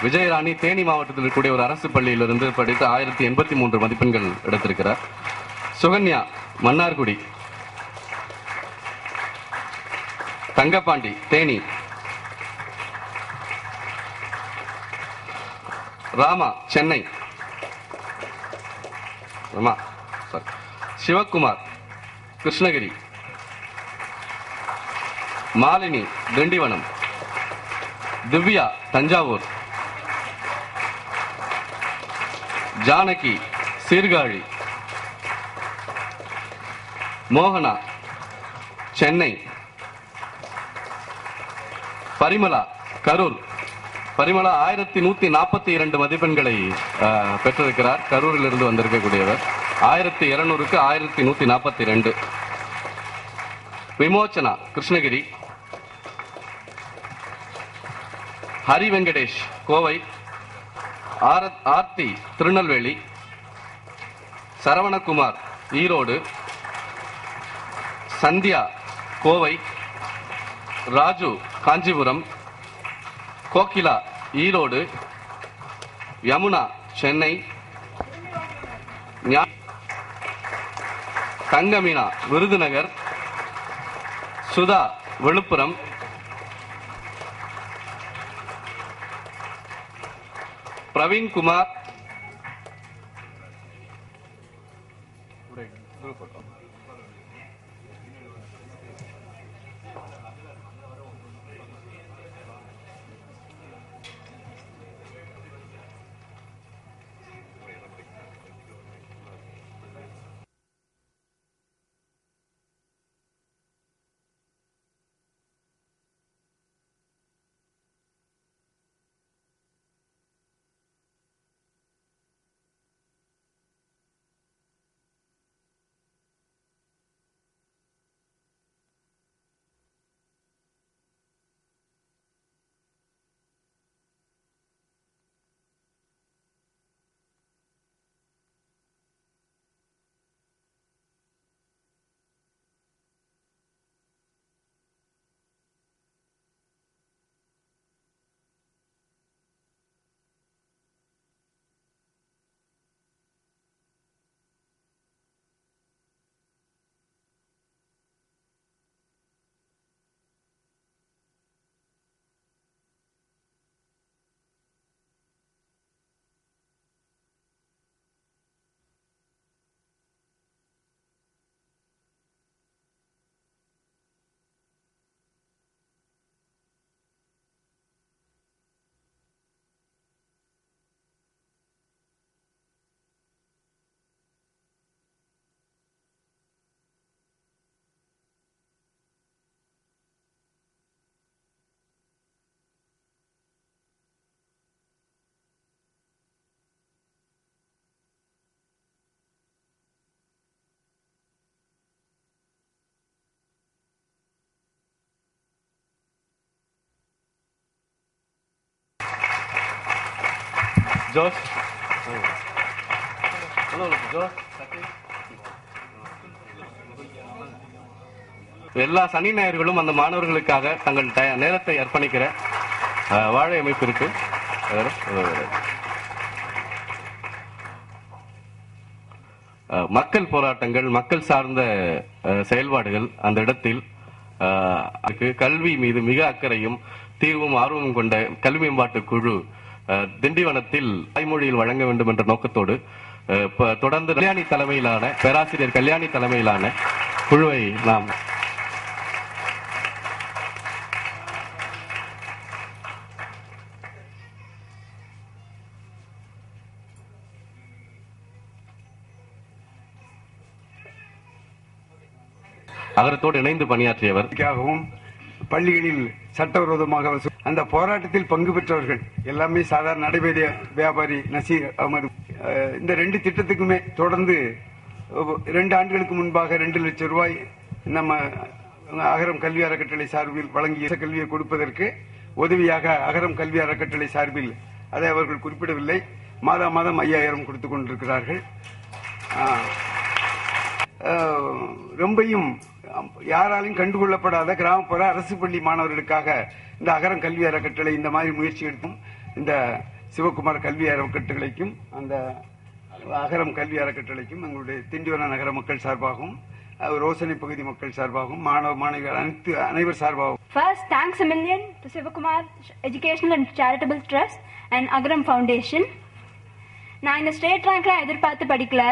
விஜயராணி தேனி மாவட்டத்தில் இருக்கக்கூடிய ஒரு அரசு பள்ளியிலிருந்து படித்து 1083 மதிப்பெண்கள் எடுத்திருக்கிறார். சுகன்யா மன்னார்குடி. தங்கப்பாண்டி தேனி. ராமா சென்னை. சிவக்குமார் கிருஷ்ணகிரி. மாலினி திண்டிவனம். திவ்யா தஞ்சாவூர். ஜானகி சீர்காழி. மோகனா சென்னை. பரிமளா கரூர். பரிமளா 1142 மதிப்பெண்களை பெற்றிருக்கிறார். கரூரில் இருந்து வந்திருக்கக்கூடியவர். 1200க்கு 1142. விமோச்சனா கிருஷ்ணகிரி. ஹரி வெங்கடேஷ் கோவை. ஆர்த்தி திருநெல்வேலி. சரவணகுமார் ஈரோடு. சந்தியா கோவை. ராஜு காஞ்சிபுரம். கோகிலா ஈரோடு. யமுனா சென்னை. தங்கமீனா விருதுநகர். சுதா விழுப்புரம். பிரவீன்குமார் ஜோஸ். எல்லா சனி ஞாயிறுகளும் அந்த மாணவர்களுக்காக தங்கள் நேரத்தை அர்ப்பணிக்கிற வாழை அமைப்பு இருக்கு. மக்கள் போராட்டங்கள், மக்கள் சார்ந்த செயல்பாடுகள் அந்த இடத்தில் கல்வி மீது மிக அக்கறையும் தீர்வும் ஆர்வமும் கொண்ட கல்வி மேம்பாட்டு குழு திண்டிவனத்தில் தாய்மொழியில் வழங்க வேண்டும் என்ற நோக்கத்தோடு தொடர்ந்து கல்யாணி தலைமையிலான பேராசிரியர் கல்யாணி தலைமையிலான குழுவை நாம் அகரத்தோடு இணைந்து பணியாற்றியவர். பள்ளிகளில் சட்டவிரோதமாக அந்த போராட்டத்தில் பங்கு பெற்றவர்கள் எல்லாமே சாதாரண நடைபெறிய வியாபாரி நசீர் அகமது. இந்த 2 திட்டத்துக்குமே தொடர்ந்து 2 ஆண்டுகளுக்கு முன்பாக 2 லட்சம் ரூபாய் நம்ம அகரம் கல்வி அறக்கட்டளை சார்பில் வழங்கிய கல்வியை கொடுப்பதற்கு உதவியாக அகரம் கல்வி அறக்கட்டளை சார்பில் அதை அவர்கள் குறிப்பிடவில்லை. மாதம் 5000 கொடுத்துக் கொண்டிருக்கிறார்கள். ரொம்பையும் யாராலும் கண்டுகொள்ளப்படாத கிராமப்புற அரசு பள்ளி மாணவர்களுக்காக இந்த அகரம் கல்வி அறக்கட்டளை இந்த மாதிரி முயற்சி எடுக்கும். இந்த சிவகுமார் கல்வி அறக்கட்டளைக்கும் அந்த அகரம் கல்வி அறக்கட்டளைக்கும் எங்களுடைய திண்டிவன நகர மக்கள் சார்பாகவும் ரோசனை பகுதி மக்கள் சார்பாகவும் மாணவ மாணவிகள் அனைவர் சார்பாகவும் First, thanks a million to Sivakumar Educational and Charitable Trust and Agram Foundation. நான் இந்த ஸ்டேட் ரேங்க்லாம் எதிர்பார்த்து படிக்கல.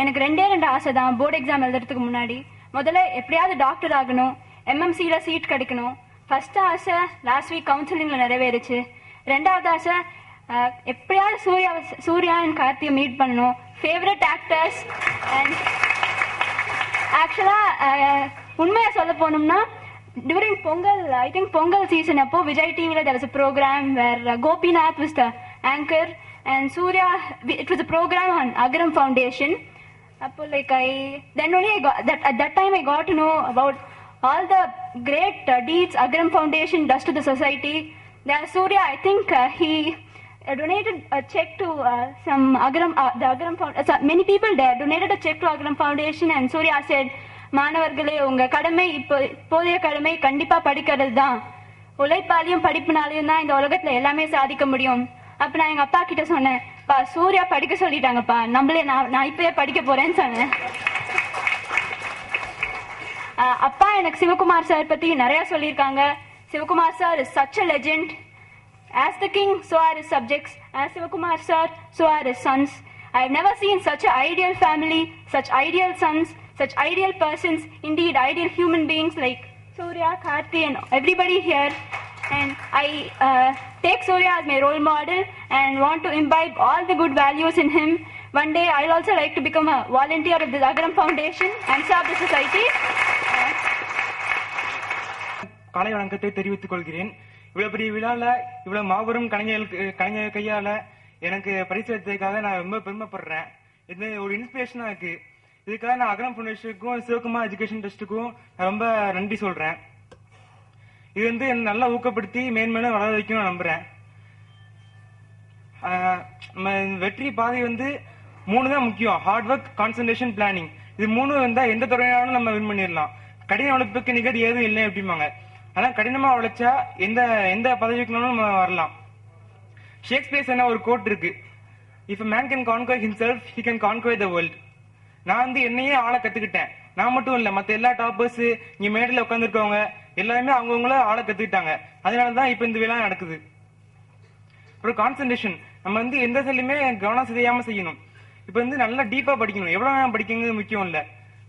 எனக்கு 2 ஆசை தான் போர்டு எக்ஸாம் எழுதுறதுக்கு முன்னாடி. முதல்ல எப்படியாவது டாக்டர் ஆகணும், எம்எம்சியில சீட் கிடைக்கணும். ஃபர்ஸ்ட் ஆசை லாஸ்ட் வீக் கவுன்சிலிங்ல நிறைவேறுச்சு. 2வது ஆசை எப்படியாவது சூர்யா அண்ட் கார்த்தியை மீட் பண்ணணும். ஃபேவரட் ஆக்டர்ஸ் அண்ட் ஆக்சுவலா உண்மையா சொல்ல போனோம்னா during Pongal, I think Pongal season appo Vijay TV there was a program where Gopinath was the anchor and Surya, it was a program on Agram Foundation. Appo like then only I got that at that time I got to know about all the great deeds Agram Foundation does to the society. There Surya, I think he donated a check to some Agram the Agram Foundation. Many people there donated a check to Agram Foundation and Surya said, மாணவர்களே உங்க கடமை இப்போதைய கடமை கண்டிப்பா படிக்கிறது தான். உழைப்பாலையும் படிப்புனாலையும் தான் இந்த உலகத்துல எல்லாமே சாதிக்க முடியும். அப்ப நான் எங்க அப்பா கிட்ட சொன்னேன், பா சூர்யா படிக்க சொல்லிட்டாங்கப்பா, நம்மளே நான் இப்பயே படிக்க போறேன்னு சொன்னேன். அப்பா எனக்கு சிவகுமார் சார் பத்தி நிறைய சொல்லியிருக்காங்க. Sivakumar sir is such a legend. As the king, so are his subjects. As Sivakumar sir, so are his sons. I have never seen such an ideal family, such ideal sons, such ideal persons, indeed ideal human beings like Surya, Karthi and everybody here. And I take Surya as my role model and want to imbibe all the good values in him. One day I'll also like to become a volunteer of the Agram Foundation and serve the society. காலை வணக்கத்தை தெரிவித்துக் கொள்கிறேன். இவ்வளவு பெரிய விழால இவ்வளவு மாபெரும் கலைஞர் கையால எனக்கு பரிசு அளித்ததுக்காக நான் ரொம்ப பெருமைப்படுறேன். இது ஒரு இன்ஸ்பிரேஷனா இருக்கு. இதுக்காக நான் அகரம் ஃபவுண்டேஷனுக்கும் சிவகுமார் எஜுகேஷன் ட்ரஸ்ட்டுக்கும் நான் ரொம்ப நன்றி சொல்றேன். இது வந்து என்ன நல்லா ஊக்கப்படுத்தி மேன்மேலும் வளர வைக்கும் நான் நம்புறேன். வெற்றி பாதை வந்து 3 தான் முக்கியம்: ஹார்ட் ஒர்க், கான்சன்ட்ரேஷன், பிளானிங். இது 3 இருந்தா எந்த துறையாலும் நம்ம வின் பண்ணிடலாம். கடின உழைப்புக்கு நிகர் ஏதும் இல்லை அப்படிம்பாங்க. ஆனா கடினமா உழைச்சா எந்த பதவிக்குனாலும் நம்ம வரலாம். ஷேக்ஸ்பியர் என்ன ஒரு கோட் இருக்கு: if a man can conquer himself, he can conquer the world. நான் வந்து என்னையே ஆள கத்துக்கிட்டேன். நான் மட்டும் இல்ல, மத்த எல்லா டாப்பர்ஸ் இங்க மேடையில உட்காந்துருக்கவங்க எல்லாருமே அவங்கவுங்கள ஆள கத்துக்கிட்டாங்க. அதனாலதான் இப்ப இந்த விழா நடக்குது. அப்புறம் கான்சன்ட்ரேஷன், நம்ம வந்து எந்த செயலுமே கவனம் சிதையாம செய்யணும். இப்ப வந்து நல்லா டீப்பா படிக்கணும். எவ்வளவு நேரம் படிக்கிறது முக்கியம் இல்ல.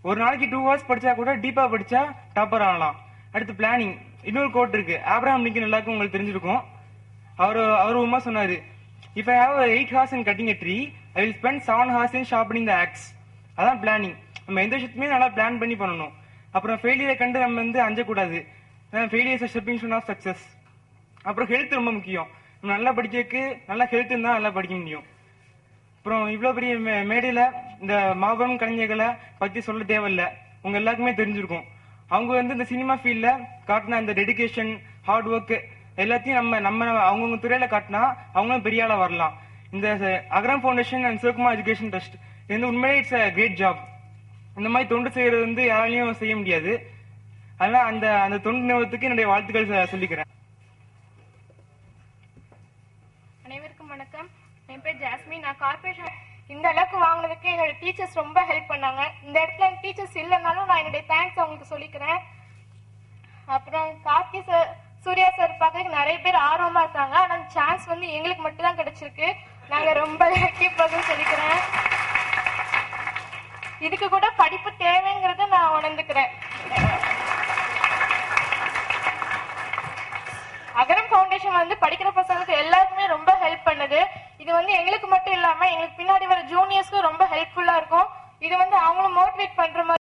ஒரு நாளைக்கு 2 hours படிச்சா கூட டீப்பா படிச்சா டாப்பர் ஆகலாம். அடுத்து பிளானிங். இன்னொரு கோட் இருக்கு, ஆப்ரஹாம் லிங்கன் எல்லாருக்கும் உங்களுக்கு தெரிஞ்சிருக்கும். அவரு உமா சொன்னாரு, if I have 8 hours in cutting a tree, I will spend 7 hours in sharpening the axe. அதான் பிளானிங். நம்ம எந்த விஷயத்துமே நல்லா பிளான் பண்ணி பண்ணணும். அப்புறம் ஃபெயிலியரை கண்டு நம்ம வந்து அஞ்சக்கூடாது. Failure is a stepping stone of success. அப்புறம் ஹெல்த் ரொம்ப முக்கியம். நம்ம நல்லா படிக்கிறதுக்கு நல்லா ஹெல்த் இருந்தா நல்லா படிக்க முடியும். அப்புறம் இவ்வளவு பெரிய மேடையில இந்த மாபெரும் கலைஞர்களை பத்தி சொல்ல தேவையில்லை, உங்க எல்லாருக்குமே தெரிஞ்சிருக்கும். அவங்க வந்து இந்த சினிமா ஃபீல்ட்ல காட்டின அந்த டெடிகேஷன், ஹார்ட் ஒர்க் எல்லாத்தையும் நம்ம அவங்கவுங்க துறையில காட்டினா அவங்களும் பெரிய ஆளா வரலாம். இந்த Agaram foundation and Sivakumar education trust இது வந்து உண்மையிலே இட்ஸ் a great job. இந்த மாதிரி தொண்டு செய்யறது வந்து யாராலையும் செய்ய முடியாது. அதனால அந்த தொண்டு நிறுவனத்துக்கு என்னுடைய வாழ்த்துக்கள் சொல்லிக்கிறேன். அனைவருக்கும் வணக்கம். என் பேர் ஜாஸ்மின். நான் கார்பரேஷன் இந்த அளவுக்கு வாங்கினதுக்கு என்னோட டீச்சர்ஸ் ரொம்ப ஹெல்ப் பண்ணாங்க. இந்த இடத்துல டீச்சர்ஸ் இல்லைனாலும் நான் என்னுடைய தேங்க்ஸ் அவங்களுக்கு சொல்லிக்கிறேன். அப்புறம் கார்த்தி சார், சூர்யா சார் பார்க்கறதுக்கு நிறைய பேர் ஆர்வமா இருக்காங்க. ஆனா அந்த சான்ஸ் வந்து எங்களுக்கு மட்டும் தான் கிடைச்சிருக்கு. நாங்க ரொம்ப லக்கி பர்சன் சொல்லிக்கிறேன். இதுக்கு கூட படிப்பு தேவைங்கிறத நான் உணர்ந்துக்கிறேன். அகரம் ஃபவுண்டேஷன் வந்து படிக்கிற பசங்களுக்கு எல்லாருக்குமே ரொம்ப ஹெல்ப் பண்ணுது. இது வந்து எங்களுக்கு மட்டும் இல்லாம எங்களுக்கு பின்னாடி வர ஜூனியர்ஸ்க்கும் ரொம்ப ஹெல்ப்ஃபுல்லா இருக்கும். இது வந்து அவங்களும் மோட்டிவேட் பண்ற மாதிரி